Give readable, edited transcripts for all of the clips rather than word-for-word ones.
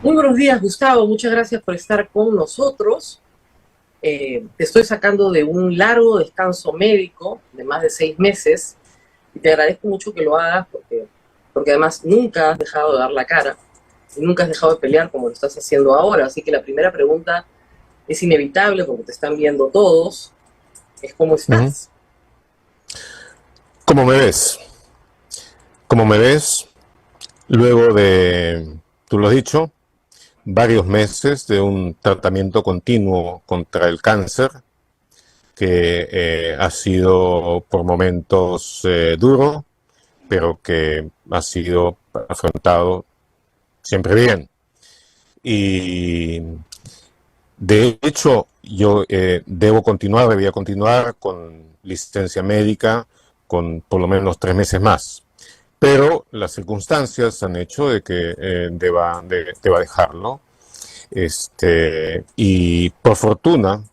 Muy buenos días, Gustavo. Muchas gracias por estar con nosotros. Te estoy sacando de un largo descanso médico de más de 6 meses y te agradezco mucho que lo hagas porque además nunca has dejado de dar la cara y nunca has dejado de pelear como lo estás haciendo ahora. Así que la primera pregunta es inevitable porque te están viendo todos. Es ¿cómo Ujú. estás? ¿Cómo me ves? ¿Cómo me ves? Luego de, tú lo has dicho, varios meses de un tratamiento continuo contra el cáncer, que ha sido por momentos duro, pero que ha sido afrontado siempre bien. Y de hecho, yo debía continuar con licencia médica con por lo menos 3 meses más. Pero las circunstancias han hecho de que deba dejarlo. Y por fortuna,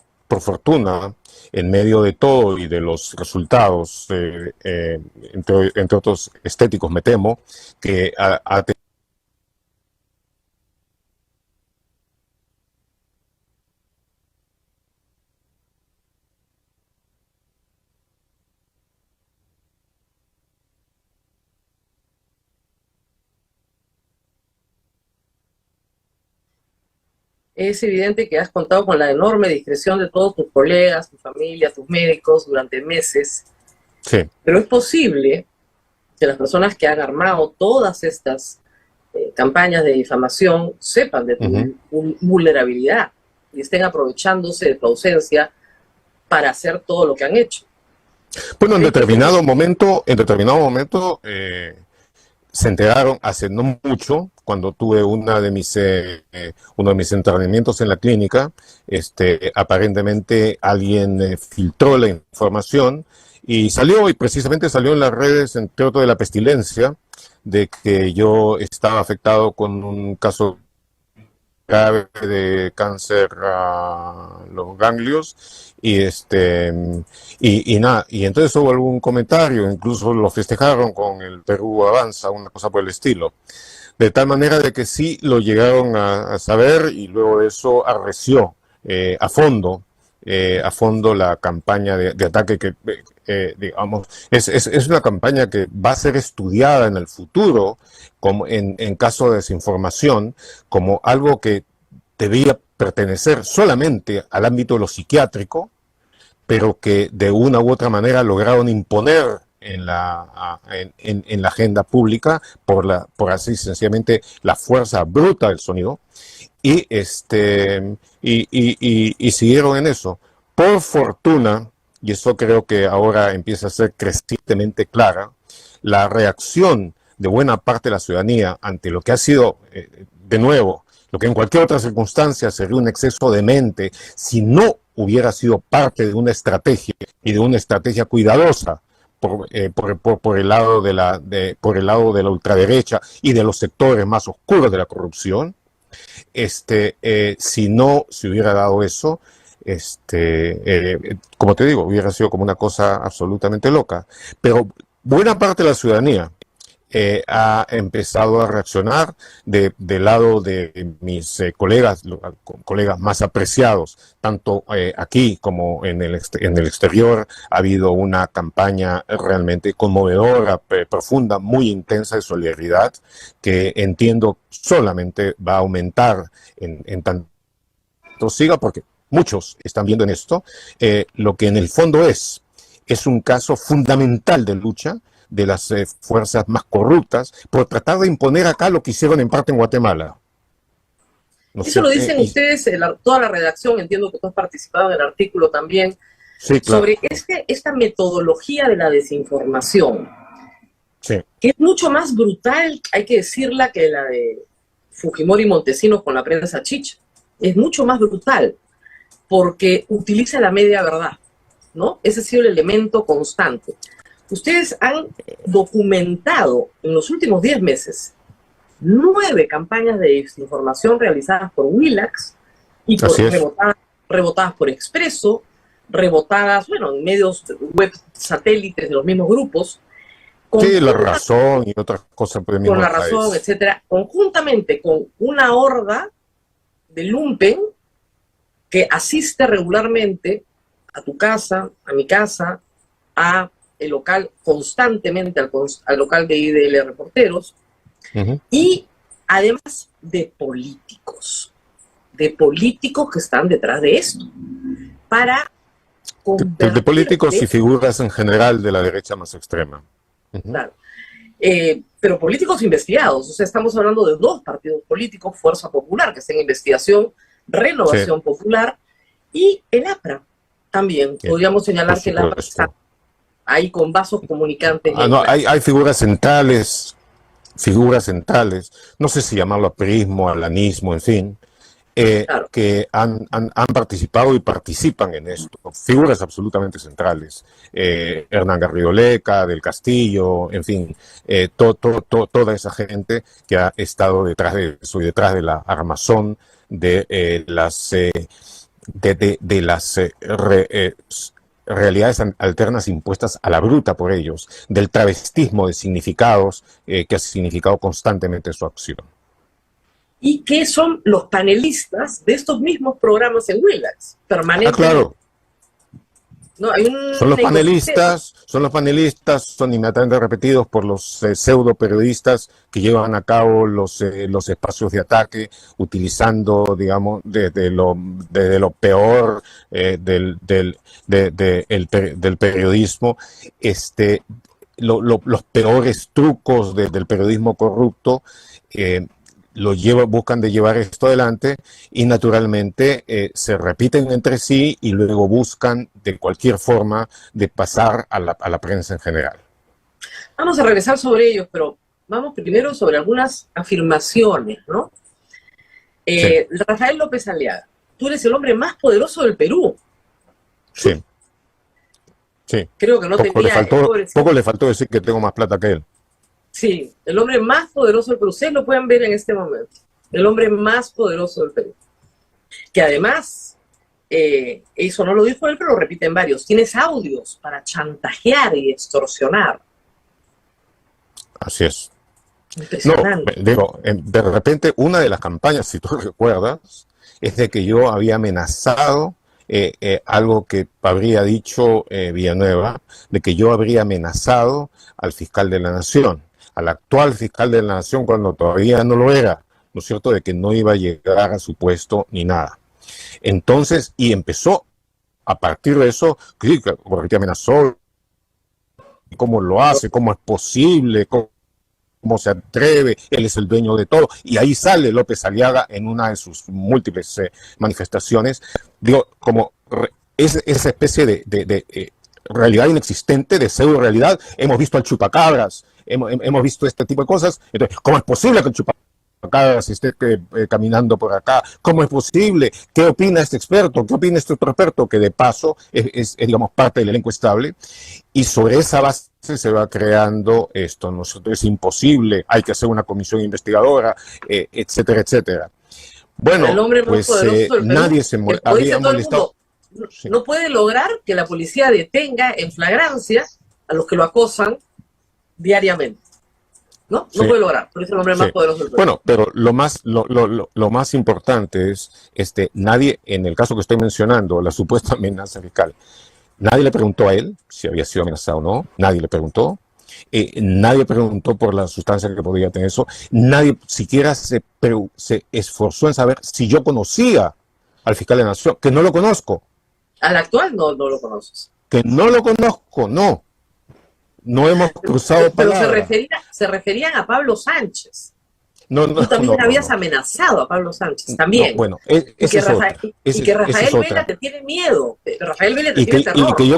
en medio de todo y de los resultados, entre otros estéticos, me temo, que ha Es evidente que has contado con la enorme discreción de todos tus colegas, tu familia, tus médicos durante meses, sí. pero es posible que las personas que han armado todas estas campañas de difamación sepan de Ujú. tu vulnerabilidad y estén aprovechándose de tu ausencia para hacer todo lo que han hecho. Bueno, De hecho, en determinado momento se enteraron hace no mucho, cuando tuve uno de mis entrenamientos en la clínica. Aparentemente alguien filtró la información y precisamente salió en las redes, entre otros de la pestilencia, de que yo estaba afectado con un caso grave de cáncer a los ganglios y entonces hubo algún comentario, incluso lo festejaron con el Perú Avanza, una cosa por el estilo, de tal manera de que sí lo llegaron a saber, y luego de eso arreció a fondo la campaña de ataque que, digamos, es una campaña que va a ser estudiada en el futuro, como en caso de desinformación, como algo que debía pertenecer solamente al ámbito de lo psiquiátrico, pero que de una u otra manera lograron imponer en la agenda pública por así sencillamente la fuerza bruta del sonido, y siguieron en eso. Por fortuna, y eso creo que ahora empieza a ser crecientemente clara, la reacción de buena parte de la ciudadanía ante lo que ha sido, de nuevo, lo que en cualquier otra circunstancia sería un exceso de mente, si no hubiera sido parte de una estrategia, y de una estrategia cuidadosa, por el lado por el lado de la ultraderecha y de los sectores más oscuros de la corrupción. Si no se hubiera dado eso, como te digo, hubiera sido como una cosa absolutamente loca. Pero buena parte de la ciudadanía ha empezado a reaccionar del lado de mis colegas más apreciados, tanto aquí como en el exterior. Ha habido una campaña realmente conmovedora, profunda, muy intensa de solidaridad, que entiendo solamente va a aumentar en tanto siga, porque muchos están viendo en esto lo que en el fondo es un caso fundamental de lucha de las fuerzas más corruptas por tratar de imponer acá lo que hicieron en parte en Guatemala, ¿no es eso lo cierto? dicen ustedes, toda la redacción, entiendo que tú has participado en el artículo también, Sí, claro, sobre esta metodología de la desinformación, sí. que es mucho más brutal, hay que decirla, que la de Fujimori y Montesinos con la prensa chicha. Es mucho más brutal, porque utiliza la media verdad, ¿no? Ese ha sido el elemento constante. Ustedes han documentado en los últimos 10 meses 9 campañas de desinformación realizadas por Willax y Así es. rebotadas por Expreso, rebotadas, bueno, en medios web satélites de los mismos grupos. Sí, La Razón y otras cosas por el mismo con La Razón, etcétera, conjuntamente con una horda de lumpen que asiste regularmente a tu casa, a mi casa, a el local, constantemente al local de IDL Reporteros, y además de políticos que están detrás de esto, para de políticos y figuras en general de la derecha más extrema. Claro. Pero políticos investigados, o sea, estamos hablando de 2 partidos políticos, Fuerza Popular, que está en investigación, Renovación Popular, y el APRA también. Podríamos señalar que el APRA está ahí con vasos comunicantes. No, hay figuras centrales, no sé si llamarlo aprismo, alanismo, en fin, claro, que han participado y participan en esto. Figuras absolutamente centrales. Hernán Garrido Leca, del Castillo, en fin, toda esa gente que ha estado detrás de eso y detrás de la armazón de las realidades alternas impuestas a la bruta por ellos, del travestismo de significados que ha significado constantemente su acción. Y que son los panelistas de estos mismos programas en Willax, permanentemente. Claro. No, hay son los panelistas, son inmediatamente repetidos por los pseudo periodistas que llevan a cabo los espacios de ataque, utilizando, digamos, desde lo peor del periodismo, los peores trucos del periodismo corrupto. Buscan de llevar esto adelante y naturalmente se repiten entre sí y luego buscan de cualquier forma de pasar a la prensa en general. Vamos a regresar sobre ellos, pero vamos primero sobre algunas afirmaciones, ¿no? Sí. Rafael López Aliaga, tú eres el hombre más poderoso del Perú. Sí. Sí. Creo que no tenía... Poco le faltó decir que tengo más plata que él. Sí, el hombre más poderoso del Perú. Ustedes lo pueden ver en este momento. El hombre más poderoso del Perú. Que además, eso no lo dijo él, pero lo repiten varios. Tienes audios para chantajear y extorsionar. Así es. Impresionante. No, digo, de repente una de las campañas, si tú recuerdas, es de que yo había amenazado algo que habría dicho Villanueva, de que yo habría amenazado al fiscal de la Nación, al actual fiscal de la Nación cuando todavía no lo era, ¿no es cierto?, de que no iba a llegar a su puesto ni nada. Entonces, y empezó a partir de eso, porque amenazó, cómo lo hace, cómo es posible, cómo se atreve, él es el dueño de todo. Y ahí sale López Aliaga en una de sus múltiples manifestaciones, digo, como esa especie de realidad inexistente, de pseudo-realidad. Hemos visto al chupacabras, hemos visto este tipo de cosas. Entonces, ¿cómo es posible que el chupacabras esté caminando por acá? ¿Cómo es posible? ¿Qué opina este experto? ¿Qué opina este otro experto? Que de paso es digamos, parte del elenco estable. Y sobre esa base se va creando esto. Nosotros es imposible, hay que hacer una comisión investigadora, etcétera, etcétera. Bueno, pues nadie se había molestado. No puede lograr que la policía detenga en flagrancia a los que lo acosan diariamente. ¿No? No puede lograr, por eso es el hombre más poderoso del Perú. Bueno, pero lo más importante es, nadie, en el caso que estoy mencionando, la supuesta amenaza fiscal, nadie le preguntó a él si había sido amenazado o no, nadie le preguntó, nadie preguntó por la sustancia que podía tener eso, nadie siquiera se esforzó en saber si yo conocía al fiscal de la Nación, que no lo conozco. Al actual no lo conoces. Que no lo conozco, no. No hemos cruzado palabras. Pero se referían a Pablo Sánchez. Tú también habías amenazado a Pablo Sánchez, también. Bueno, y que Rafael Vela te tiene miedo. Rafael Vela te tiene terror. Y que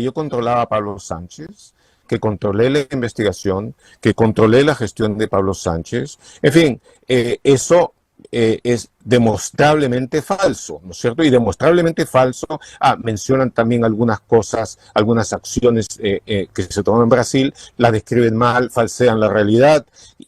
yo controlaba a Pablo Sánchez, que controlé la investigación, que controlé la gestión de Pablo Sánchez. En fin, eso es demostrablemente falso, ¿no es cierto? Y demostrablemente falso, mencionan también algunas cosas, algunas acciones que se toman en Brasil, las describen mal, falsean la realidad,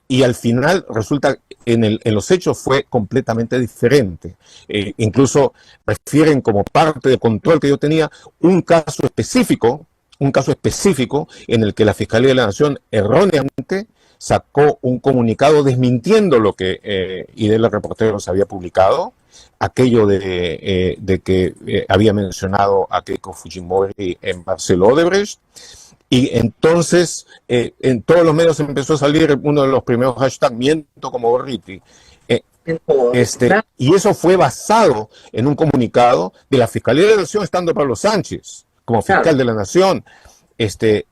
y al final resulta, en los hechos fue completamente diferente. Incluso refieren como parte del control que yo tenía un caso específico un caso específico en el que la Fiscalía de la Nación erróneamente sacó un comunicado desmintiendo lo que Idela Reporteros había publicado, aquello de que había mencionado a Keiko Fujimori en Marcelo Odebrecht. Y entonces en todos los medios empezó a salir uno de los primeros hashtags, miento como Gorriti. Y eso fue basado en un comunicado de la Fiscalía de la Nación estando Pablo Sánchez como fiscal de la Nación.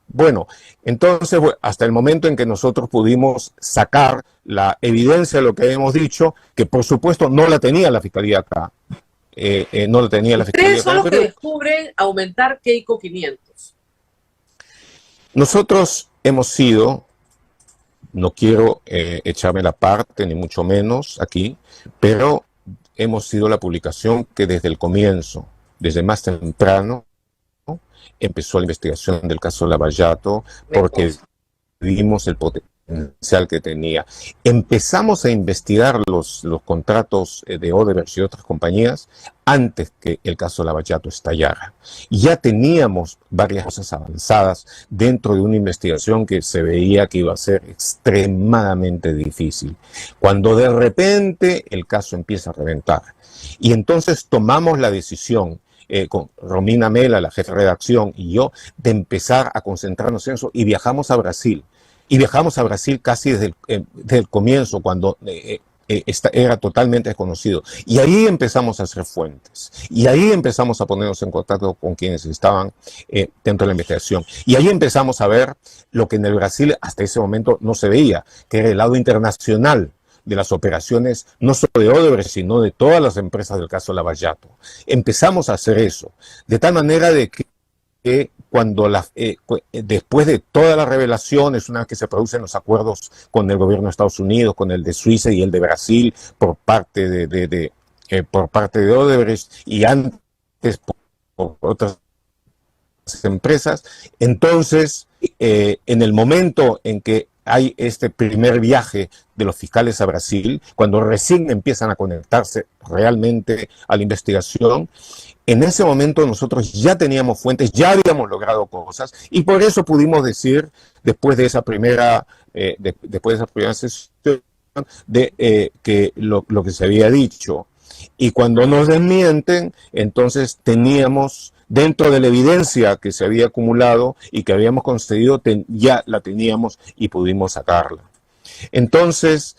Bueno, entonces hasta el momento en que nosotros pudimos sacar la evidencia de lo que habíamos dicho, que por supuesto no la tenía la Fiscalía acá. No la tenía la Fiscalía acá. Ustedes son los que descubren aumentar Keiko 500. Nosotros hemos sido, no quiero echarme la parte, ni mucho menos aquí, pero hemos sido la publicación que desde el comienzo, desde más temprano, empezó la investigación del caso Lavallato, porque vimos el potencial que tenía. Empezamos a investigar los contratos de Odebrecht y otras compañías antes que el caso Lavallato estallara. Ya teníamos varias cosas avanzadas dentro de una investigación que se veía que iba a ser extremadamente difícil. Cuando de repente el caso empieza a reventar. Y entonces tomamos la decisión con Romina Mela, la jefa de redacción, y yo, de empezar a concentrarnos en eso, y viajamos a Brasil. Y viajamos a Brasil casi desde el comienzo, cuando era totalmente desconocido. Y ahí empezamos a hacer fuentes. Y ahí empezamos a ponernos en contacto con quienes estaban dentro de la investigación. Y ahí empezamos a ver lo que en el Brasil hasta ese momento no se veía, que era el lado internacional de las operaciones, no solo de Odebrecht, sino de todas las empresas del caso Lavallato. Empezamos a hacer eso, de tal manera de que cuando después de todas las revelaciones, una vez que se producen los acuerdos con el gobierno de Estados Unidos, con el de Suiza y el de Brasil, por parte de Odebrecht, y antes por otras empresas, entonces, en el momento en que hay este primer viaje de los fiscales a Brasil, cuando recién empiezan a conectarse realmente a la investigación, en ese momento nosotros ya teníamos fuentes, ya habíamos logrado cosas, y por eso pudimos decir, después de esa primera sesión, que lo que se había dicho. Y cuando nos desmienten, entonces teníamos, dentro de la evidencia que se había acumulado y que habíamos concedido, ya la teníamos y pudimos sacarla. Entonces,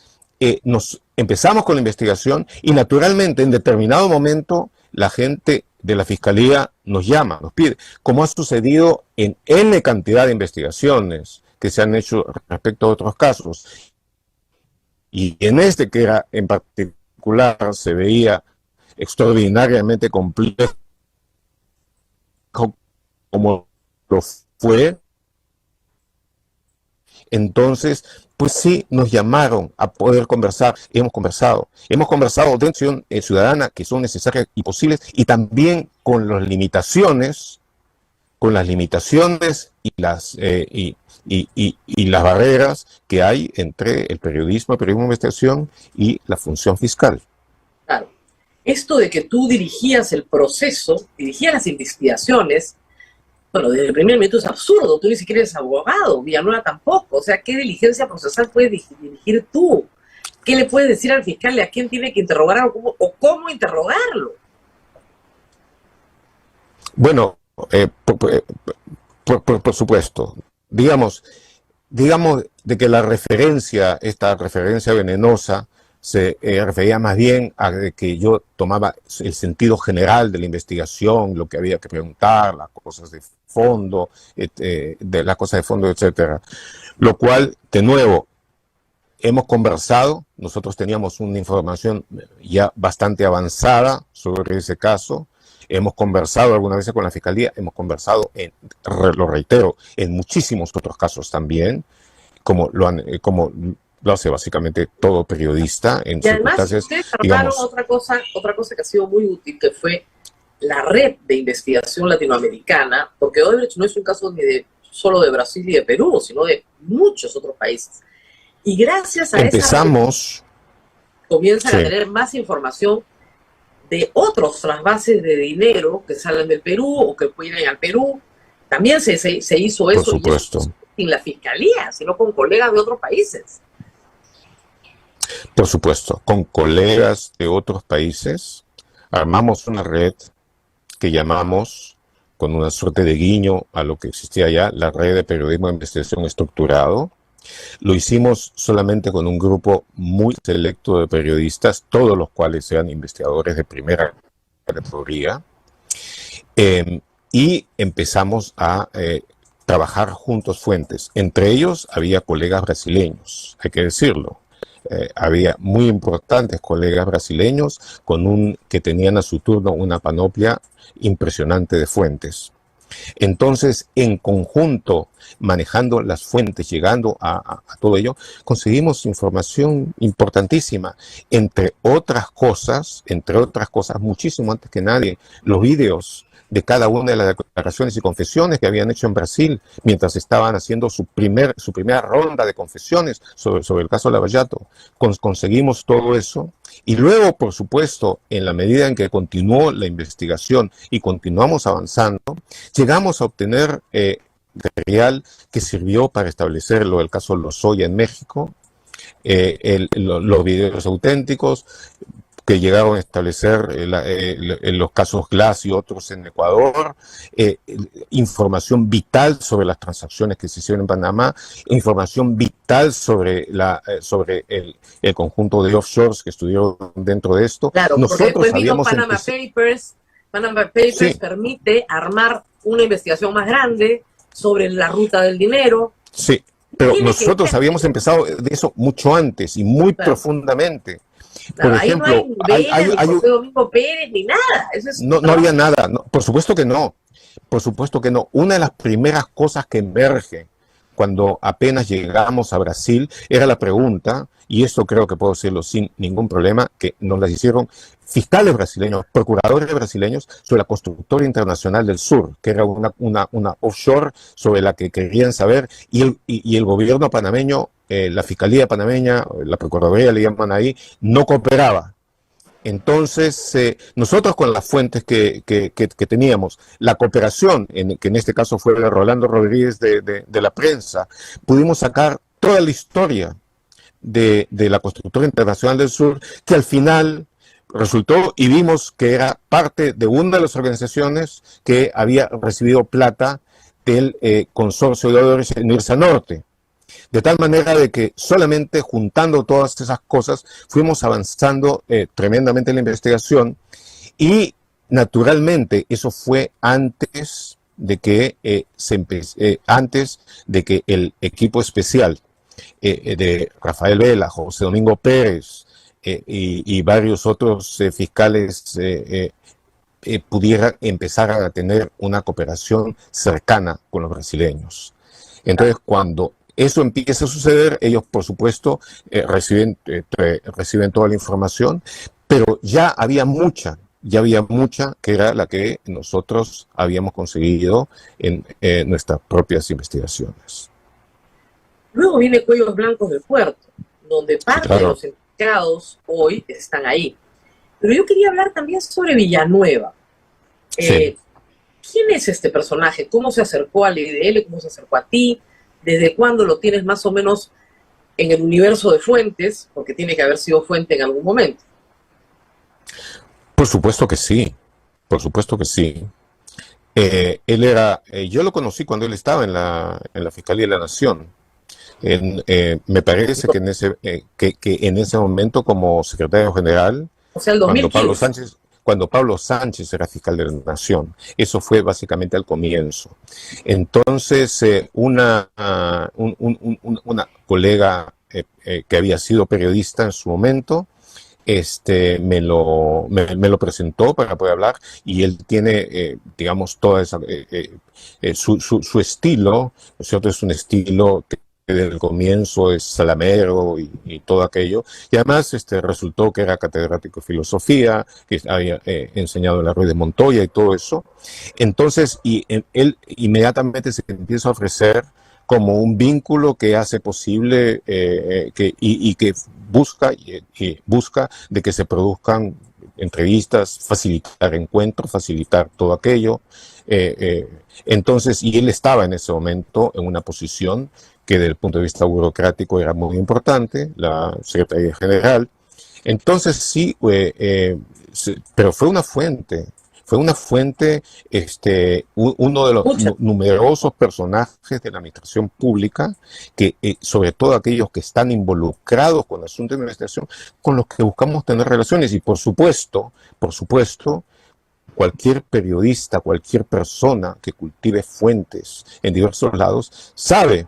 nos empezamos con la investigación y naturalmente en determinado momento la gente de la Fiscalía nos llama, nos pide, como ha sucedido en N cantidad de investigaciones que se han hecho respecto a otros casos. Y en este, que era en particular, se veía extraordinariamente complejo como lo fue, entonces, pues sí, nos llamaron a poder conversar. Hemos conversado de atención ciudadana que son necesarias y posibles, y también con las limitaciones y las barreras que hay entre el periodismo de investigación y la función fiscal. Claro. Esto de que tú dirigías el proceso, dirigías las investigaciones, bueno, desde el primer momento es absurdo. Tú ni siquiera eres abogado, Villanueva tampoco. O sea, ¿qué diligencia procesal puedes dirigir tú? ¿Qué le puedes decir al fiscal a quién tiene que interrogar o cómo interrogarlo? Bueno, por supuesto. Digamos de que esta referencia venenosa, se refería más bien a que yo tomaba el sentido general de la investigación, lo que había que preguntar, las cosas de fondo, etcétera. Lo cual, de nuevo, hemos conversado, nosotros teníamos una información ya bastante avanzada sobre ese caso, hemos conversado algunas veces con la Fiscalía, hemos conversado, lo reitero, en muchísimos otros casos también, como lo hace básicamente todo periodista en circunstancias. Y además ustedes armaron otra cosa que ha sido muy útil, que fue la red de investigación latinoamericana, porque Odebrecht no es un caso solo de Brasil y de Perú, sino de muchos otros países. Y gracias a esa red, comienzan a tener más información de otros trasvases de dinero que salen del Perú o que vienen al Perú, También se hizo por eso, y eso supuesto. sin la fiscalía, sino con colegas de otros países. Por supuesto, con colegas de otros países armamos una red que llamamos, con una suerte de guiño a lo que existía ya, la red de periodismo de investigación estructurado. Lo hicimos solamente con un grupo muy selecto de periodistas, todos los cuales eran investigadores de primera categoría, y empezamos a trabajar juntos fuentes. Entre ellos había colegas brasileños, hay que decirlo. Había muy importantes colegas brasileños que tenían a su turno una panoplia impresionante de fuentes. Entonces, en conjunto, manejando las fuentes, llegando a todo ello, conseguimos información importantísima. Entre otras cosas, muchísimo antes que nadie, los videos de cada una de las declaraciones y confesiones que habían hecho en Brasil mientras estaban haciendo su primera ronda de confesiones sobre el caso Lava Jato. Conseguimos todo eso. Y luego, por supuesto, en la medida en que continuó la investigación y continuamos avanzando, llegamos a obtener material que sirvió para establecer lo del caso Lozoya en México, los videos auténticos que llegaron a establecer los casos Glass y otros en Ecuador, información vital sobre las transacciones que se hicieron en Panamá, información vital sobre el conjunto de offshores que estuvieron dentro de esto. Claro, porque después vino Panama Papers. Panama Papers sí permite armar una investigación más grande sobre la ruta del dinero. Sí, pero nosotros habíamos empezado de eso mucho antes y muy profundamente. Por ejemplo, ahí no hay José Domingo Pérez ni nada. Eso es no había nada. No, por supuesto que no. Por supuesto que no. Una de las primeras cosas que emerge cuando apenas llegamos a Brasil era la pregunta, y esto creo que puedo decirlo sin ningún problema, que nos las hicieron fiscales brasileños, procuradores brasileños, sobre la Constructora Internacional del Sur, que era una offshore sobre la que querían saber, y el gobierno panameño, la Fiscalía panameña, la Procuraduría le llaman ahí, no cooperaba. Entonces, nosotros con las fuentes que teníamos, la cooperación, que en este caso fue de Rolando Rodríguez de la prensa, pudimos sacar toda la historia de la Constructora Internacional del Sur, que al final resultó y vimos que era parte de una de las organizaciones que había recibido plata del consorcio de Odebrecht en Irsa Norte. De tal manera de que solamente juntando todas esas cosas fuimos avanzando tremendamente en la investigación, y naturalmente eso fue antes de que el equipo especial de Rafael Vela, José Domingo Pérez y varios otros fiscales pudieran empezar a tener una cooperación cercana con los brasileños. Entonces, cuando eso empieza a suceder, ellos, por supuesto, reciben toda la información, pero ya había mucha que era la que nosotros habíamos conseguido en nuestras propias investigaciones. Luego viene Cuellos Blancos del Puerto, donde parte de los implicados hoy están ahí. Pero yo quería hablar también sobre Villanueva. Sí. ¿Quién es este personaje? ¿Cómo se acercó al IDL? ¿Cómo se acercó a ti? ¿Desde cuándo lo tienes más o menos en el universo de fuentes? Porque tiene que haber sido fuente en algún momento. Por supuesto que sí, por supuesto que sí. Él era, yo lo conocí cuando él estaba en la Fiscalía de la Nación. Me parece que en ese momento, como secretario general, o sea, el 2015. Cuando Pablo Sánchez era fiscal de la Nación. Eso fue básicamente al comienzo. Entonces, una colega que había sido periodista en su momento, me lo presentó para poder hablar, y él tiene, digamos, toda esa, su estilo, ¿no es cierto? Es un estilo que desde el comienzo es salamero y todo aquello, y además resultó que era catedrático de filosofía, que había enseñado en la Ruiz de Montoya y todo eso. Entonces, él inmediatamente se empieza a ofrecer como un vínculo que hace posible que busca de que se produzcan entrevistas, facilitar encuentros, facilitar todo aquello. Entonces, y él estaba en ese momento en una posición que desde el punto de vista burocrático era muy importante, la Secretaría General. Entonces sí, pero fue una fuente, uno de los Muchas. numerosos personajes de la administración pública, que sobre todo aquellos que están involucrados con asuntos de administración, con los que buscamos tener relaciones. Y por supuesto, cualquier periodista, cualquier persona que cultive fuentes en diversos lados, sabe,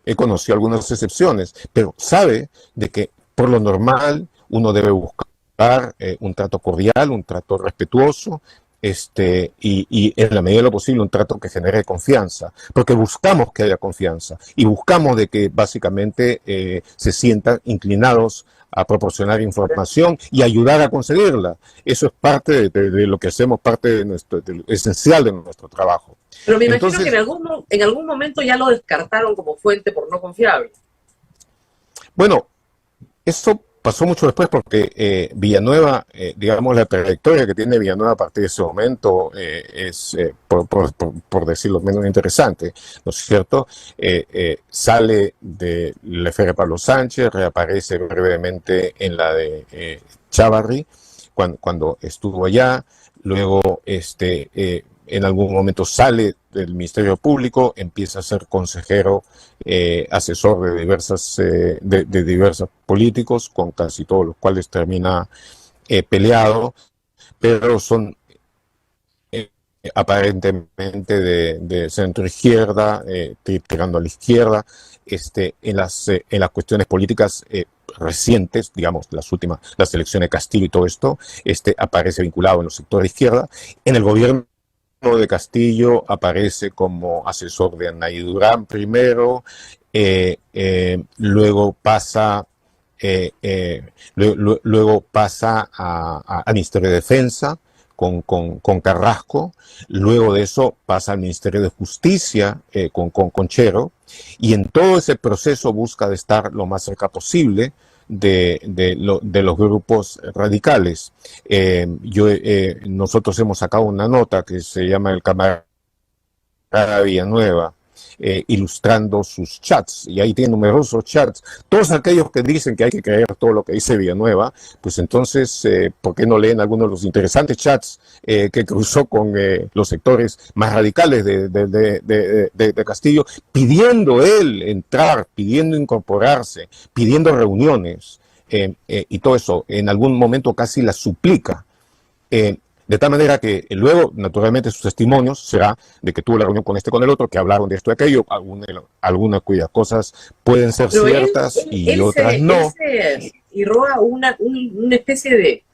he conocido algunas excepciones, pero sabe de que por lo normal uno debe buscar un trato cordial, un trato respetuoso, y en la medida de lo posible un trato que genere confianza, porque buscamos que haya confianza y buscamos de que básicamente se sientan inclinados a proporcionar información y ayudar a conseguirla. Eso es parte de lo que hacemos, parte de lo esencial de nuestro trabajo. Pero me imagino que en algún momento ya lo descartaron como fuente por no confiable. Bueno, eso pasó mucho después porque Villanueva, digamos, la trayectoria que tiene Villanueva a partir de ese momento es, por decirlo menos interesante, ¿no es cierto? Sale de la esfera de Pablo Sánchez, reaparece brevemente en la de Chávarri, cuando estuvo allá, luego en algún momento sale del Ministerio Público, empieza a ser consejero, asesor de diversos políticos, con casi todos los cuales termina peleado, pero son aparentemente de centro izquierda, tirando a la izquierda, en las cuestiones políticas recientes, digamos, las elecciones de Castillo y todo esto, aparece vinculado en los sectores de izquierda. En el gobierno de Castillo aparece como asesor de Anay Durán primero, luego pasa al Ministerio de Defensa con Carrasco, luego de eso pasa al Ministerio de Justicia con Chero, y en todo ese proceso busca de estar lo más cerca posible de los grupos radicales. Nosotros hemos sacado una nota que se llama El Camarada Villanueva, ilustrando sus chats, y ahí tiene numerosos chats. Todos aquellos que dicen que hay que creer todo lo que dice Villanueva, pues entonces, ¿por qué no leen algunos de los interesantes chats que cruzó con los sectores más radicales de Castillo, pidiendo él entrar, pidiendo incorporarse, pidiendo reuniones, y todo eso, en algún momento casi la suplica? De tal manera que luego, naturalmente, sus testimonios será de que tuvo la reunión con el otro, que hablaron de esto y aquello, algunas cuyas cosas pueden ser Pero ciertas y otras no. Él se roba una especie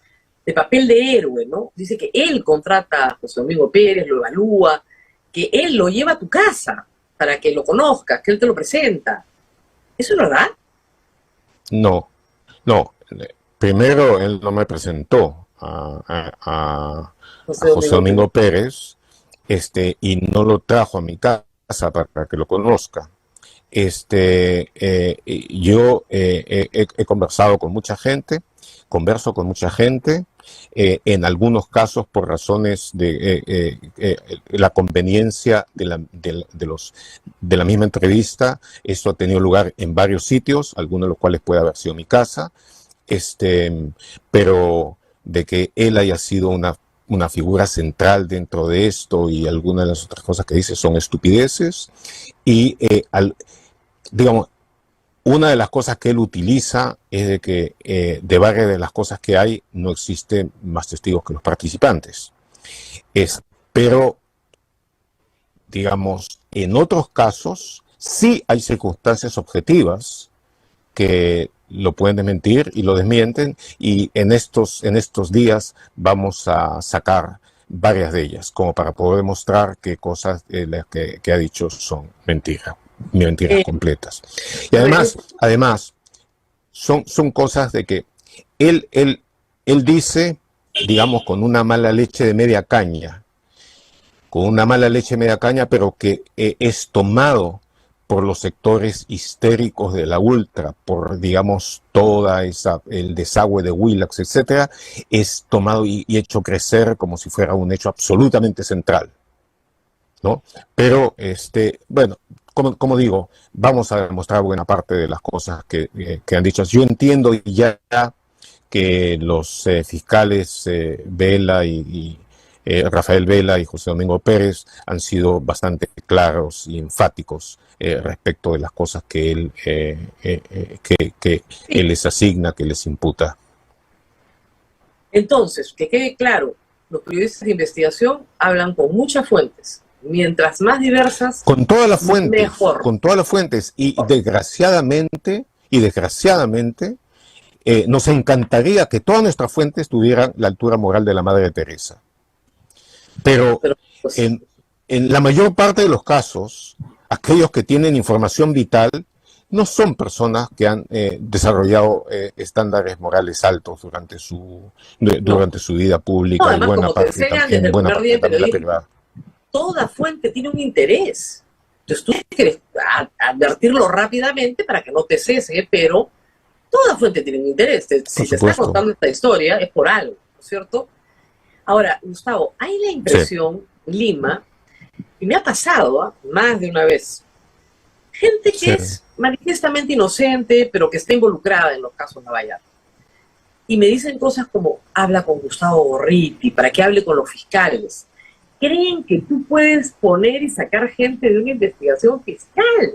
de papel de héroe, ¿no? Dice que él contrata a José Domingo Pérez, lo evalúa, que él lo lleva a tu casa para que lo conozcas, que él te lo presenta. ¿Eso es verdad? No. Primero, él no me presentó a José Domingo Pérez, y no lo trajo a mi casa para que lo conozca. Yo he conversado con mucha gente, converso con mucha gente, en algunos casos por razones de la conveniencia de la misma entrevista. Eso ha tenido lugar en varios sitios, algunos de los cuales puede haber sido mi casa, pero de que él haya sido una figura central dentro de esto, y algunas de las otras cosas que dice son estupideces. Y digamos, una de las cosas que él utiliza es de que de varias de las cosas que hay no existen más testigos que los participantes. Pero, digamos, en otros casos sí hay circunstancias objetivas que lo pueden desmentir y lo desmienten, y en estos días vamos a sacar varias de ellas, como para poder demostrar que cosas las que ha dicho son mentiras completas. Y además son cosas de que él dice, digamos, con una mala leche de media caña, pero que es tomado por los sectores histéricos de la ultra, por, digamos, toda el desagüe de Willax, etcétera, es tomado y hecho crecer como si fuera un hecho absolutamente central, ¿no? Pero, bueno, como digo, vamos a demostrar buena parte de las cosas que han dicho. Yo entiendo ya que los fiscales Vela y Rafael Vela y José Domingo Pérez han sido bastante claros y enfáticos respecto de las cosas que él les asigna, que les imputa. Entonces, que quede claro, los periodistas de investigación hablan con muchas fuentes. Mientras más diversas, con todas las fuentes, mejor. Con todas las fuentes. Y desgraciadamente, nos encantaría que todas nuestras fuentes tuvieran la altura moral de la Madre Teresa. Pero pues, en la mayor parte de los casos, aquellos que tienen información vital no son personas que han desarrollado estándares morales altos durante su vida pública, además, y buena como parte, te enseñan desde el primer día de también la periodismo, privada. Toda fuente tiene un interés. Entonces tú quieres advertirlo rápidamente para que no te cese, pero toda fuente tiene un interés. Si te está contando esta historia es por algo, ¿no es cierto? Ahora, Gustavo, hay la impresión, Lima, y me ha pasado más de una vez, gente que es manifiestamente inocente, pero que está involucrada en los casos Lavallato. Y me dicen cosas como, habla con Gustavo Gorriti, para que hable con los fiscales. Creen que tú puedes poner y sacar gente de una investigación fiscal.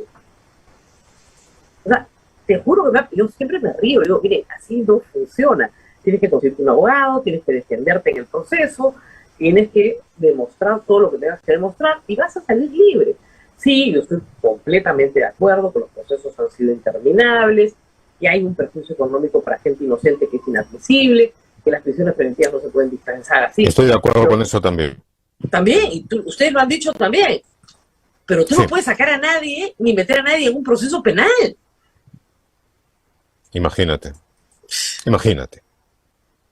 O sea, te juro que yo siempre me río. Digo, mire, así no funciona. Tienes que conseguirte un abogado, tienes que defenderte en el proceso, tienes que demostrar todo lo que tengas que demostrar y vas a salir libre. Sí, yo estoy completamente de acuerdo que los procesos han sido interminables, que hay un perjuicio económico para gente inocente que es inadmisible, que las prisiones preventivas no se pueden dispensar así. Estoy de acuerdo con eso también. También, y ustedes lo han dicho también, pero tú no puedes sacar a nadie ni meter a nadie en un proceso penal. Imagínate.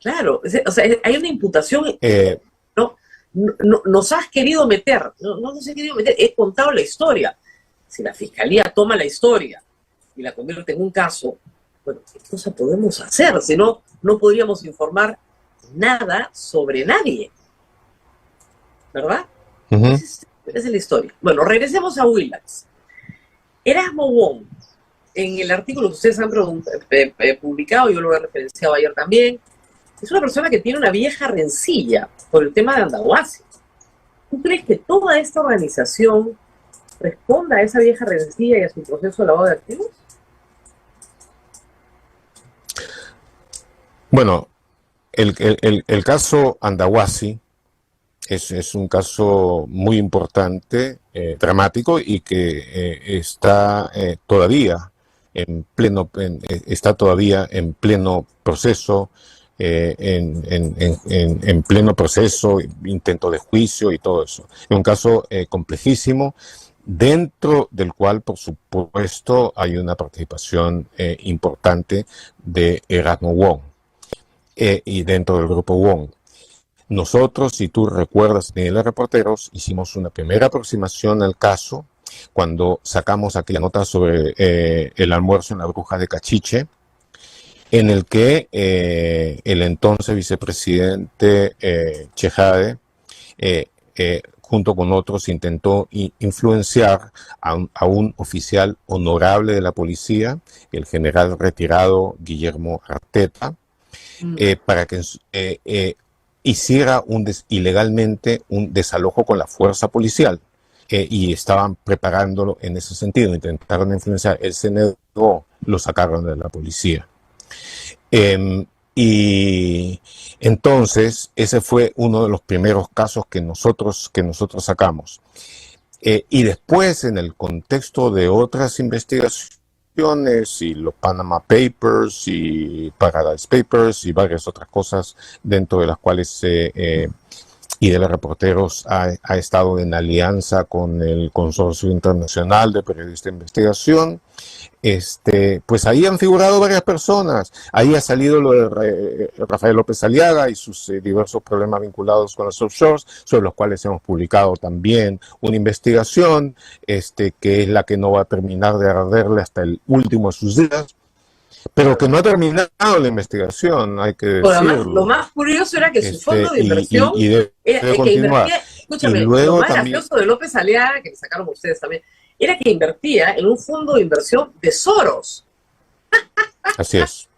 Claro, o sea, hay una imputación, no, nos has querido meter, no nos has querido meter, he contado la historia. Si la fiscalía toma la historia y la convierte en un caso, bueno, ¿qué cosa podemos hacer? Si no, no podríamos informar nada sobre nadie. ¿Verdad? Esa es la historia. Bueno, regresemos a Willax. Erasmo Wong, en el artículo que ustedes han publicado, yo lo he referenciado ayer también, es una persona que tiene una vieja rencilla por el tema de Andahuasi. ¿Tú crees que toda esta organización responda a esa vieja rencilla y a su proceso de lavado de activos? Bueno, el caso Andahuasi es un caso muy importante, dramático, y que está todavía en pleno proceso, en pleno proceso, intento de juicio y todo eso. Es un caso complejísimo, dentro del cual, por supuesto, hay una participación importante de Erasmo Wong y dentro del grupo Wong. Nosotros, si tú recuerdas, en los reporteros, hicimos una primera aproximación al caso cuando sacamos aquella nota sobre el almuerzo en la Bruja de Cachiche, en el que el entonces vicepresidente Chejade, junto con otros, intentó influenciar a un oficial honorable de la policía, el general retirado Guillermo Arteta, para que hiciera ilegalmente un desalojo con la fuerza policial, y estaban preparándolo en ese sentido, intentaron influenciar. Él se negó, lo sacaron de la policía. Y entonces ese fue uno de los primeros casos que nosotros sacamos. Y después, en el contexto de otras investigaciones, y los Panama Papers y Paradise Papers y varias otras cosas, dentro de las cuales y de los reporteros ha estado en alianza con el Consorcio Internacional de Periodistas de Investigación. Pues ahí han figurado varias personas. Ahí ha salido lo de Rafael López Aliaga y sus diversos problemas vinculados con los offshores, sobre los cuales hemos publicado también una investigación, que es la que no va a terminar de arderle hasta el último de sus días, pero que no ha terminado la investigación, hay que decirlo. Lo más curioso era que su fondo de inversión y debe continuar. Escúchame, y luego lo más también, gracioso de López Aliaga, que sacaron ustedes también, era que invertía en un fondo de inversión de Soros. Así es.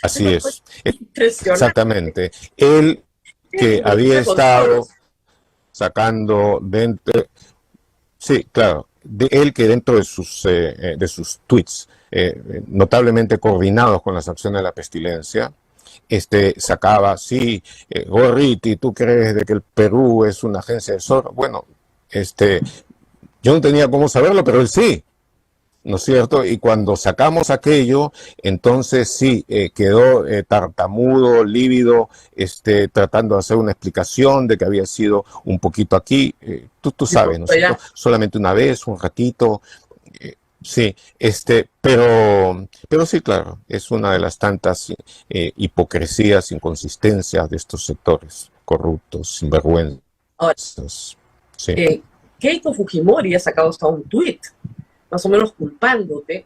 Así es. Impresionante. Exactamente. Él que había estado sacando dentro, sí, claro, él que dentro de sus tweets, notablemente coordinados con las acciones de la pestilencia, sacaba, sí, Gorriti, ¿tú crees de que el Perú es una agencia de Soros? Bueno, yo no tenía cómo saberlo, pero él sí, ¿no es cierto? Y cuando sacamos aquello, entonces sí, quedó tartamudo, lívido, tratando de hacer una explicación de que había sido un poquito aquí, tú sabes, ¿no es cierto? Solamente una vez, un ratito, sí, pero sí, claro, es una de las tantas hipocresías, inconsistencias de estos sectores corruptos, sinvergüenzas. Ahora, sí. Keiko Fujimori ha sacado hasta un tuit, más o menos culpándote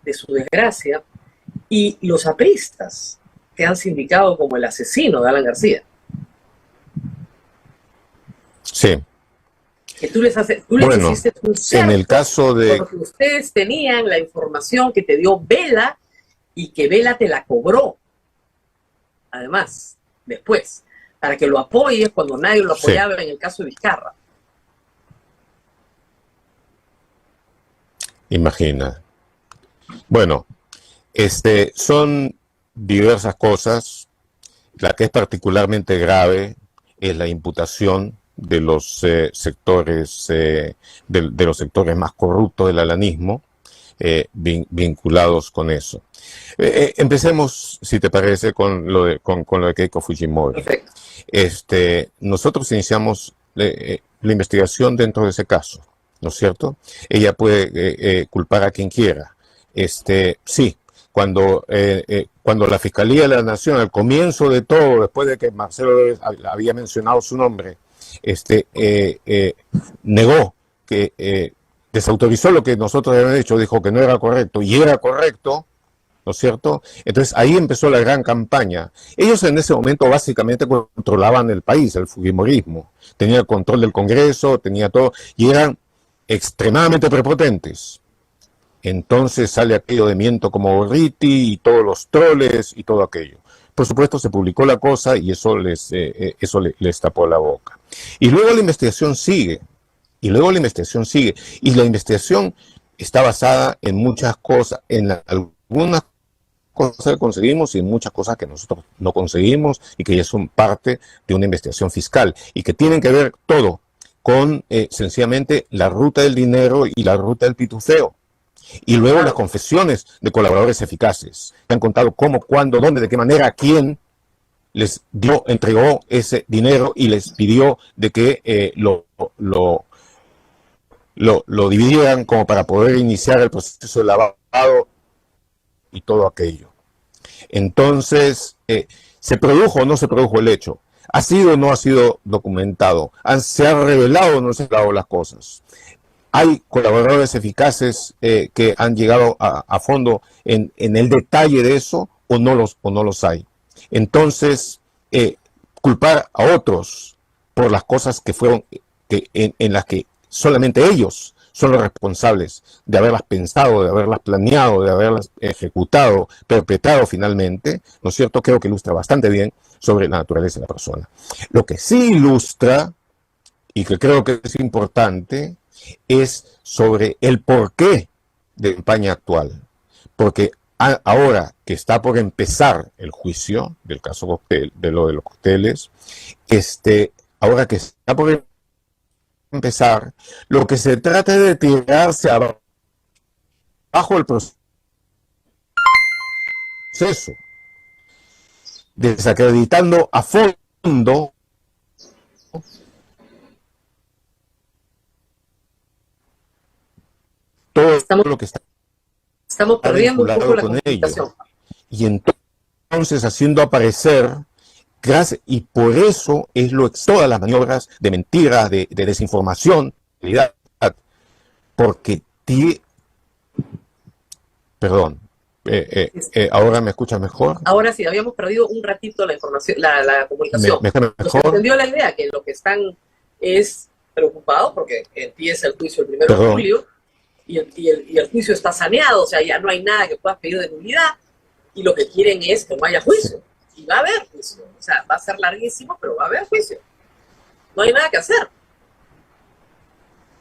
de su desgracia, y los apristas te han sindicado como el asesino de Alan García. Sí. Que tú les hiciste un cerco, en el caso de... porque ustedes tenían la información que te dio Vela y que Vela te la cobró. Además, después, para que lo apoyes cuando nadie lo apoyaba, sí, en el caso de Vizcarra. Imagina. Bueno, son diversas cosas. La que es particularmente grave es la imputación de los sectores de los sectores más corruptos del alanismo, vinculados con eso. Empecemos, si te parece, con lo de Keiko Fujimori. Perfecto. Nosotros iniciamos la investigación dentro de ese caso, ¿no es cierto? Ella puede culpar a quien quiera. Sí, cuando la Fiscalía de la Nación, al comienzo de todo, después de que Marcelo había mencionado su nombre, negó que desautorizó lo que nosotros habíamos hecho, dijo que no era correcto, y era correcto, ¿no es cierto? Entonces ahí empezó la gran campaña. Ellos en ese momento básicamente controlaban el país, el fujimorismo. Tenía el control del Congreso, tenía todo, y eran extremadamente prepotentes. Entonces sale aquello de Miento como Gorriti y todos los troles y todo aquello. Por supuesto se publicó la cosa y eso les tapó la boca. Y luego la investigación sigue. Y la investigación está basada en muchas cosas, en algunas cosas que conseguimos y en muchas cosas que nosotros no conseguimos y que ya son parte de una investigación fiscal y que tienen que ver todo con sencillamente la ruta del dinero y la ruta del pitufeo. Y luego las confesiones de colaboradores eficaces, que han contado cómo, cuándo, dónde, de qué manera, a quién les entregó ese dinero y les pidió de que lo dividieran como para poder iniciar el proceso de lavado y todo aquello. Entonces, ¿se produjo o no se produjo el hecho? ¿Ha sido o no ha sido documentado? ¿Se ha revelado o no se han revelado las cosas? Hay colaboradores eficaces que han llegado a fondo en el detalle de eso o no los hay. Entonces, culpar a otros por las cosas que fueron en las que solamente ellos son los responsables de haberlas pensado, de haberlas planeado, de haberlas ejecutado, perpetrado finalmente, ¿no es cierto? Creo que ilustra bastante bien sobre la naturaleza de la persona. Lo que sí ilustra, y que creo que es importante, es sobre el porqué de la campaña actual. Porque ahora que está por empezar el juicio del caso Coctel, de los cócteles, ahora que está por empezar, lo que se trata es de tirarse abajo el proceso, desacreditando a fondo todo Estamos, lo que está estamos perdiendo un poco vinculado la con comunicación. ello. Y entonces haciendo aparecer, y por eso es todas las maniobras de mentiras, de desinformación, porque perdón, ahora me escuchas mejor. Ahora sí, habíamos perdido un ratito la información, la comunicación. ¿Me Nos mejor? entendió la idea que lo que están es preocupados porque empieza el juicio el 1 de julio y el juicio está saneado, o sea, ya no hay nada que puedas pedir de nulidad y lo que quieren es que no haya juicio. Y va a haber juicio, o sea, va a ser larguísimo, pero va a haber juicio. No hay nada que hacer.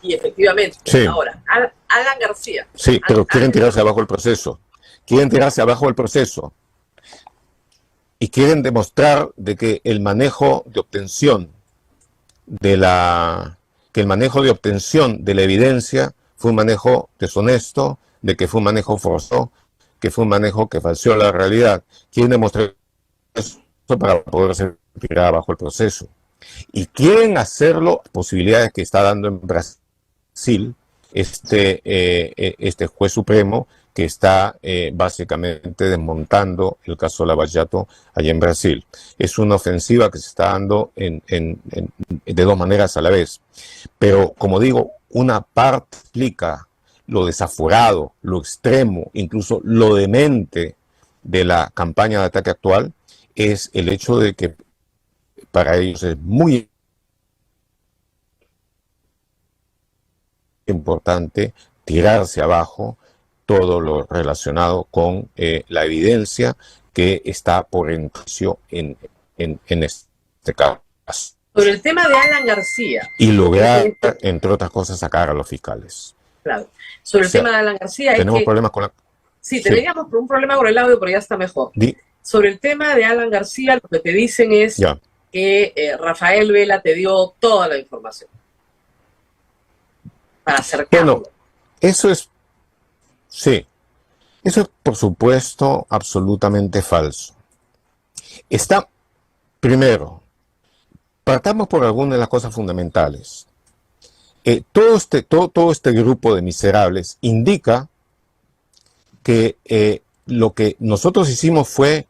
Y efectivamente, sí. Ahora, Alan García. Sí, pero quieren tirarse abajo el proceso. Quieren tirarse abajo el proceso. Y quieren demostrar de que el manejo de obtención de la evidencia fue un manejo deshonesto, de que fue un manejo forzoso, que fue un manejo que falseó la realidad. Quieren demostrar eso para poder tirar abajo el proceso. Y quieren hacerlo, posibilidades que está dando en Brasil este juez supremo que está básicamente desmontando el caso Lava Jato allá en Brasil. Es una ofensiva que se está dando de dos maneras a la vez. Pero, como digo, una parte explica lo desaforado, lo extremo, incluso lo demente de la campaña de ataque actual, es el hecho de que para ellos es muy importante tirarse abajo todo lo relacionado con la evidencia que está por inicio en este caso. Sobre el tema de Alan García. Y lograr, entre otras cosas, sacar a los fiscales. Claro. Sobre el tema de Alan García. Tenemos problemas con la... Sí, teníamos un problema con el audio, pero ya está mejor. Sobre el tema de Alan García, lo que te dicen es que Rafael Vela te dio toda la información para acercarlo. Bueno, eso es... Sí. Eso es, por supuesto, absolutamente falso. Está, primero, partamos por algunas de las cosas fundamentales. Todo este grupo de miserables indica que lo que nosotros hicimos fue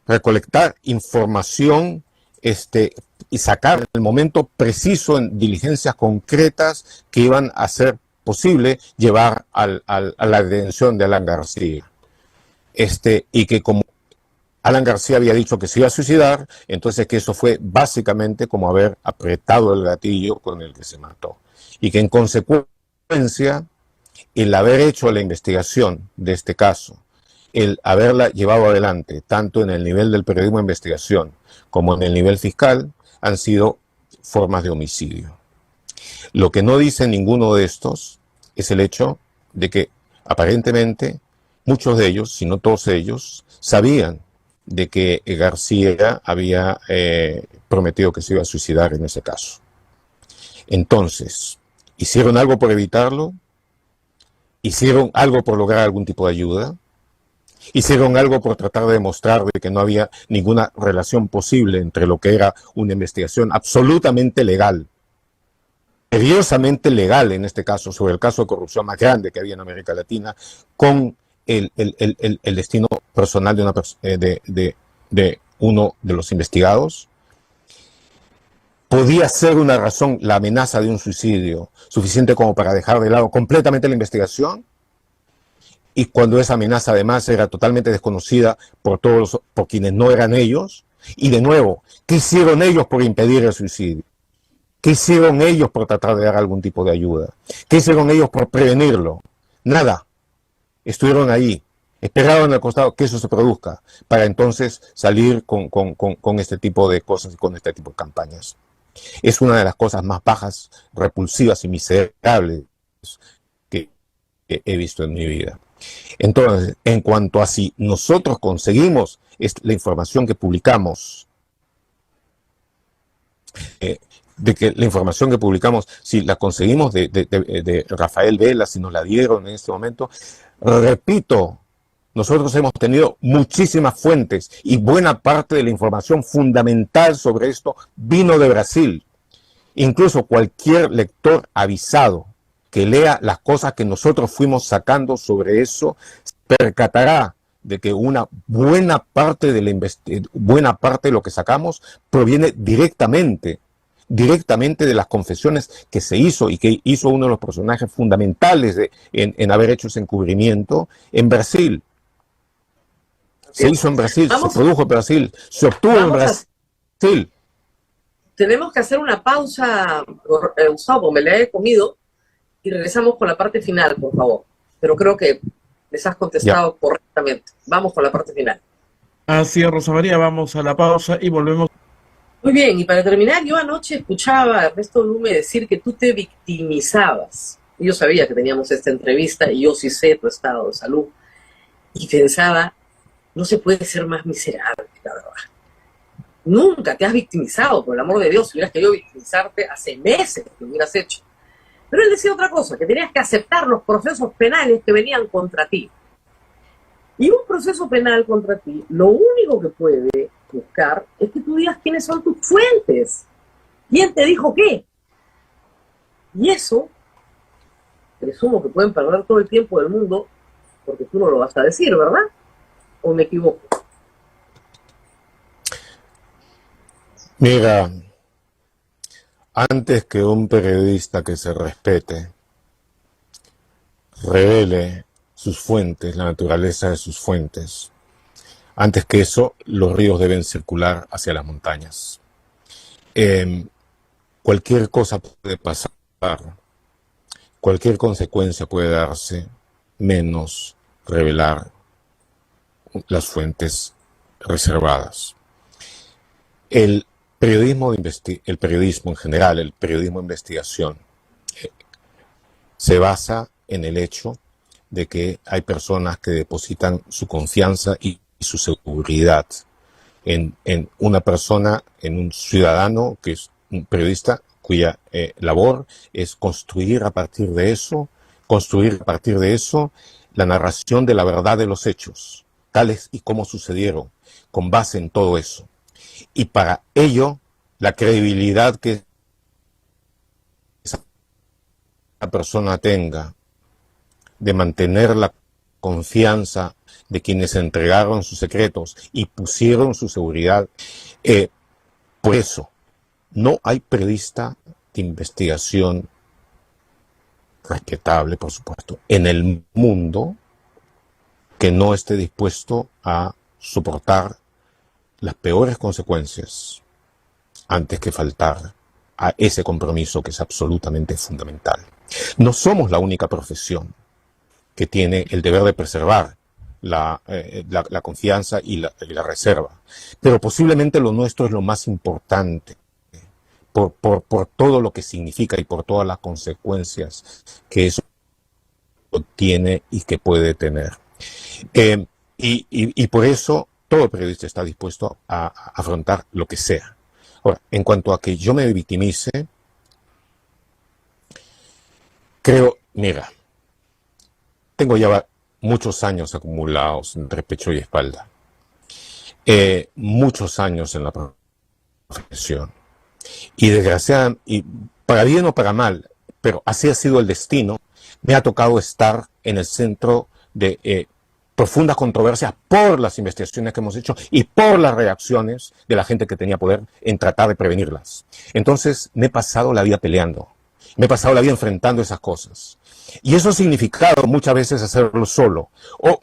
recolectar información y sacar en el momento preciso en diligencias concretas que iban a hacer posible llevar a la detención de Alan García. Y que como Alan García había dicho que se iba a suicidar, entonces que eso fue básicamente como haber apretado el gatillo con el que se mató. Y que en consecuencia, el haber hecho la investigación de este caso, el haberla llevado adelante, tanto en el nivel del periodismo de investigación como en el nivel fiscal, han sido formas de homicidio. Lo que no dice ninguno de estos es el hecho de que aparentemente muchos de ellos, si no todos ellos, sabían de que García había prometido que se iba a suicidar en ese caso. Entonces, ¿hicieron algo por evitarlo? ¿Hicieron algo por lograr algún tipo de ayuda? ¿Hicieron algo por tratar de demostrar de que no había ninguna relación posible entre lo que era una investigación absolutamente legal, seriosamente legal en este caso, sobre el caso de corrupción más grande que había en América Latina, con el destino personal de uno de los investigados? ¿Podía ser una razón la amenaza de un suicidio suficiente como para dejar de lado completamente la investigación? Y cuando esa amenaza además era totalmente desconocida por quienes no eran ellos. Y de nuevo, ¿qué hicieron ellos por impedir el suicidio? ¿Qué hicieron ellos por tratar de dar algún tipo de ayuda? ¿Qué hicieron ellos por prevenirlo? Nada. Estuvieron ahí, esperaron al costado que eso se produzca, para entonces salir con este tipo de cosas y con este tipo de campañas. Es una de las cosas más bajas, repulsivas y miserables que he visto en mi vida. Entonces, en cuanto a si nosotros conseguimos la información que publicamos, de que la información que publicamos, si la conseguimos de Rafael Vela, si nos la dieron en este momento, repito, nosotros hemos tenido muchísimas fuentes y buena parte de la información fundamental sobre esto vino de Brasil. Incluso cualquier lector avisado que lea las cosas que nosotros fuimos sacando sobre eso, se percatará de que una buena parte de lo que sacamos proviene directamente de las confesiones que se hizo y que hizo uno de los personajes fundamentales en haber hecho ese encubrimiento en Brasil. Se hizo en Brasil, se produjo en Brasil, se obtuvo en Brasil. Tenemos que hacer una pausa, Gustavo, me la he comido, y regresamos con la parte final, por favor. Pero creo que les has contestado correctamente. Vamos con la parte final. Así es, Rosa María, vamos a la pausa y volvemos. Muy bien, y para terminar, yo anoche escuchaba a Ernesto Blume decir que tú te victimizabas. Yo sabía que teníamos esta entrevista y yo sí sé tu estado de salud. Y pensaba, no se puede ser más miserable, la verdad. Nunca te has victimizado, por el amor de Dios. Si hubieras querido victimizarte hace meses, lo hubieras hecho. Pero él decía otra cosa, que tenías que aceptar los procesos penales que venían contra ti. Y un proceso penal contra ti, lo único que puede buscar es que tú digas quiénes son tus fuentes. ¿Quién te dijo qué? Y eso, presumo que pueden perder todo el tiempo del mundo, porque tú no lo vas a decir, ¿verdad? ¿O me equivoco? Mira, antes que un periodista que se respete revele sus fuentes, la naturaleza de sus fuentes, antes que eso, los ríos deben circular hacia las montañas. Cualquier cosa puede pasar, cualquier consecuencia puede darse, menos revelar las fuentes reservadas. El periodismo en general, el periodismo de investigación, se basa en el hecho de que hay personas que depositan su confianza y su seguridad en una persona, en un ciudadano que es un periodista cuya labor es construir a partir de eso la narración de la verdad de los hechos, tales y como sucedieron, con base en todo eso. Y para ello, la credibilidad que esa persona tenga de mantener la confianza de quienes entregaron sus secretos y pusieron su seguridad, por eso no hay periodista de investigación respetable, por supuesto, en el mundo que no esté dispuesto a soportar las peores consecuencias antes que faltar a ese compromiso que es absolutamente fundamental. No somos la única profesión que tiene el deber de preservar la confianza y la reserva, pero posiblemente lo nuestro es lo más importante por todo lo que significa y por todas las consecuencias que eso tiene y que puede tener. Y por eso todo periodista está dispuesto a afrontar lo que sea. Ahora, en cuanto a que yo me victimice, creo, mira, tengo ya muchos años acumulados entre pecho y espalda, muchos años en la profesión, y desgraciadamente, y para bien o para mal, pero así ha sido el destino, me ha tocado estar en el centro de profundas controversias por las investigaciones que hemos hecho y por las reacciones de la gente que tenía poder en tratar de prevenirlas. Entonces me he pasado la vida peleando, me he pasado la vida enfrentando esas cosas. Y eso ha significado muchas veces hacerlo solo, o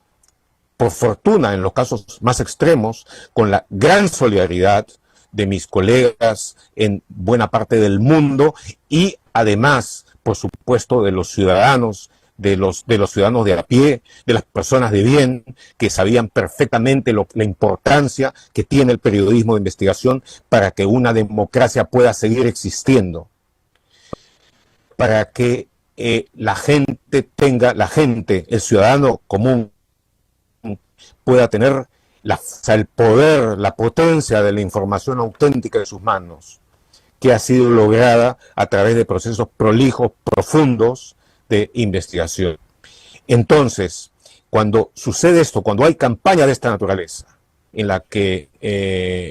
por fortuna en los casos más extremos, con la gran solidaridad de mis colegas en buena parte del mundo y además, por supuesto, de los ciudadanos, de los ciudadanos de a pie, de las personas de bien, que sabían perfectamente la importancia que tiene el periodismo de investigación para que una democracia pueda seguir existiendo, para que la gente, el ciudadano común, pueda tener el poder, la potencia de la información auténtica de sus manos, que ha sido lograda a través de procesos prolijos, profundos de investigación. Entonces, cuando sucede esto, cuando hay campaña de esta naturaleza, en la que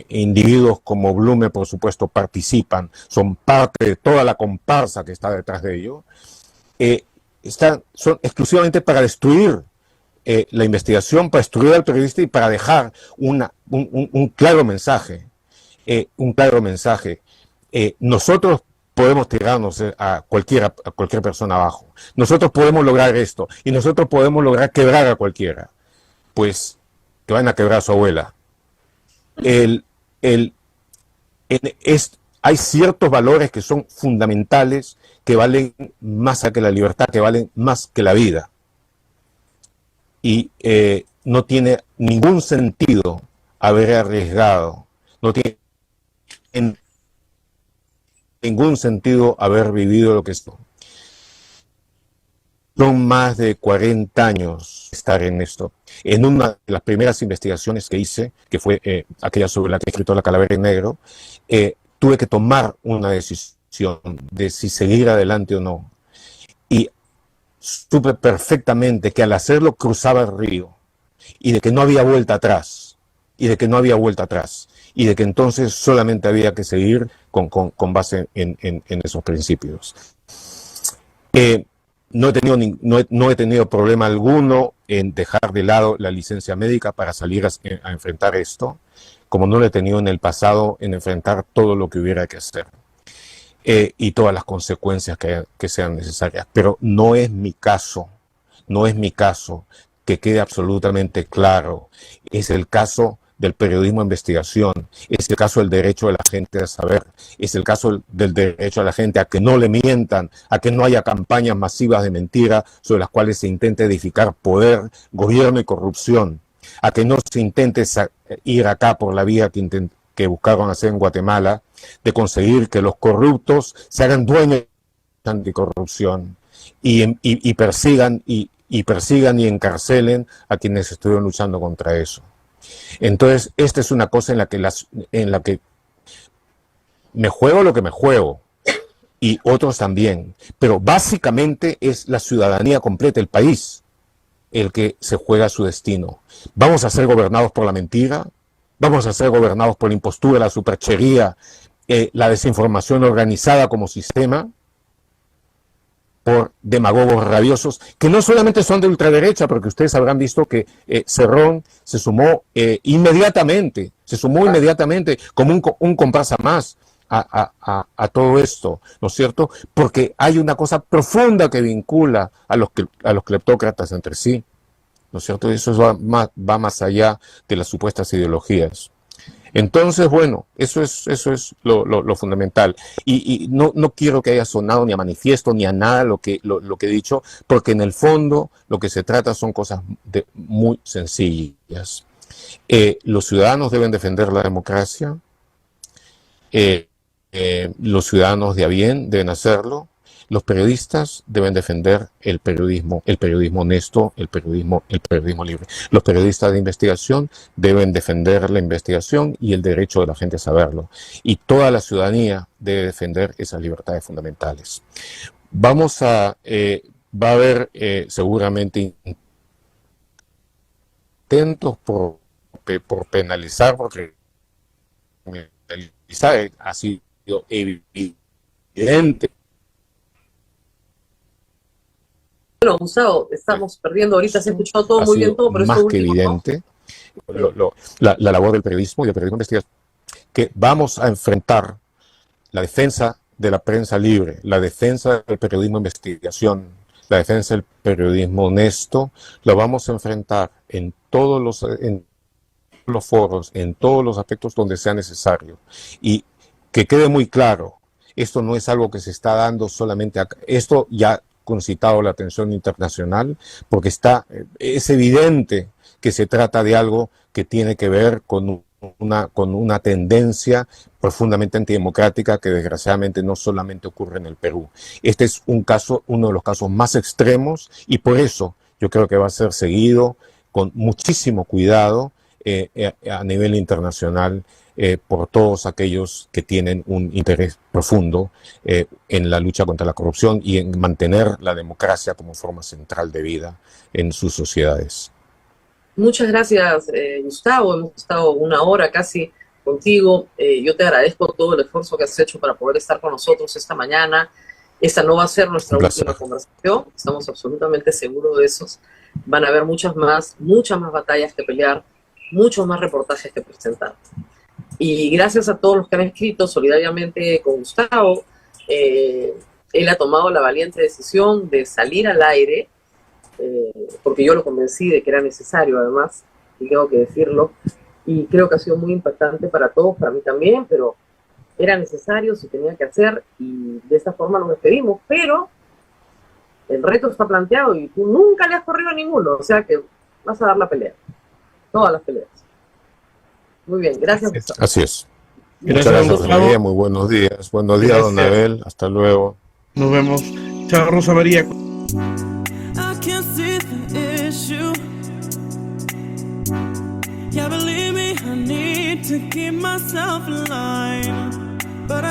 individuos como Blume, por supuesto, participan, son parte de toda la comparsa que está detrás de ello, son exclusivamente para destruir la investigación, para destruir al periodista y para dejar un claro mensaje. Nosotros podemos tirarnos a cualquier persona abajo. Nosotros podemos lograr esto y nosotros podemos lograr quebrar a cualquiera. Pues que van a quebrar a su abuela. Hay ciertos valores que son fundamentales, que valen más que la libertad, que valen más que la vida. Y no tiene ningún sentido haber arriesgado, no tiene ningún sentido haber vivido lo que es. Son más de 40 años estar en esto. En una de las primeras investigaciones que hice, que fue aquella sobre la que he escrito La Calavera en Negro, tuve que tomar una decisión de si seguir adelante o no. Y supe perfectamente que al hacerlo cruzaba el río y de que no había vuelta atrás, y de que entonces solamente había que seguir con base en esos principios. No he tenido problema alguno en dejar de lado la licencia médica para salir a enfrentar esto, como no lo he tenido en el pasado en enfrentar todo lo que hubiera que hacer y todas las consecuencias que sean necesarias. Pero no es mi caso, que quede absolutamente claro. Es el caso del periodismo de investigación, es el caso del derecho de la gente a saber, es el caso del derecho de la gente a que no le mientan, a que no haya campañas masivas de mentira sobre las cuales se intente edificar poder, gobierno y corrupción, a que no se intente ir acá por la vía que buscaron hacer en Guatemala, de conseguir que los corruptos se hagan dueños de la anticorrupción y persigan y encarcelen a quienes estuvieron luchando contra eso. Entonces, esta es una cosa en la que me juego lo que me juego, y otros también, pero básicamente es la ciudadanía completa, el país, el que se juega su destino. ¿Vamos a ser gobernados por la mentira? ¿Vamos a ser gobernados por la impostura, la superchería, la desinformación organizada como sistema? Por demagogos rabiosos, que no solamente son de ultraderecha, porque ustedes habrán visto que Cerrón se sumó inmediatamente como un comparsa más a todo esto, ¿no es cierto? Porque hay una cosa profunda que vincula a los cleptócratas entre sí, ¿no es cierto? Y eso va más allá de las supuestas ideologías. Entonces, bueno, eso es lo fundamental. Y no quiero que haya sonado ni a manifiesto ni a nada lo que he dicho, porque en el fondo lo que se trata son cosas muy sencillas. Los ciudadanos deben defender la democracia, los ciudadanos de a bien deben hacerlo, los periodistas deben defender el periodismo honesto, el periodismo libre. Los periodistas de investigación deben defender la investigación y el derecho de la gente a saberlo. Y toda la ciudadanía debe defender esas libertades fundamentales. Va a haber seguramente intentos por penalizar, porque penalizar ha sido evidente. Bueno, Gustavo, estamos perdiendo ahorita, se ha escuchado todo muy bien, todo, pero más eso que último, evidente, la labor del periodismo y del periodismo de investigación, que vamos a enfrentar la defensa de la prensa libre, la defensa del periodismo de investigación, la defensa del periodismo honesto, lo vamos a enfrentar en todos los foros, en todos los aspectos donde sea necesario. Y que quede muy claro, esto no es algo que se está dando solamente acá, esto ya concitado la atención internacional, porque es evidente que se trata de algo que tiene que ver con una tendencia profundamente antidemocrática que desgraciadamente no solamente ocurre en el Perú. Este es uno de los casos más extremos, y por eso yo creo que va a ser seguido con muchísimo cuidado a nivel internacional por todos aquellos que tienen un interés profundo en la lucha contra la corrupción y en mantener la democracia como forma central de vida en sus sociedades. Muchas gracias, Gustavo. Hemos estado una hora casi contigo. Yo te agradezco todo el esfuerzo que has hecho para poder estar con nosotros esta mañana. Esta no va a ser nuestra última conversación. Estamos absolutamente seguros de eso. Van a haber muchas más batallas que pelear, muchos más reportajes que presentar. Y gracias a todos los que han escrito solidariamente con Gustavo. Él ha tomado la valiente decisión de salir al aire, porque yo lo convencí de que era necesario, además, y tengo que decirlo, y creo que ha sido muy impactante para todos, para mí también, pero era necesario, se tenía que hacer, y de esta forma nos despedimos, pero el reto está planteado y tú nunca le has corrido a ninguno, o sea que vas a dar la pelea, todas las peleas. Muy bien, gracias. Así es. Gracias, Muchas gracias, Gustavo. María. Muy buenos días. Buenos días, don Abel. Hasta luego. Nos vemos. Chao, Rosa María. I can't see the issue. Yeah, believe me, I need to keep myself in line. But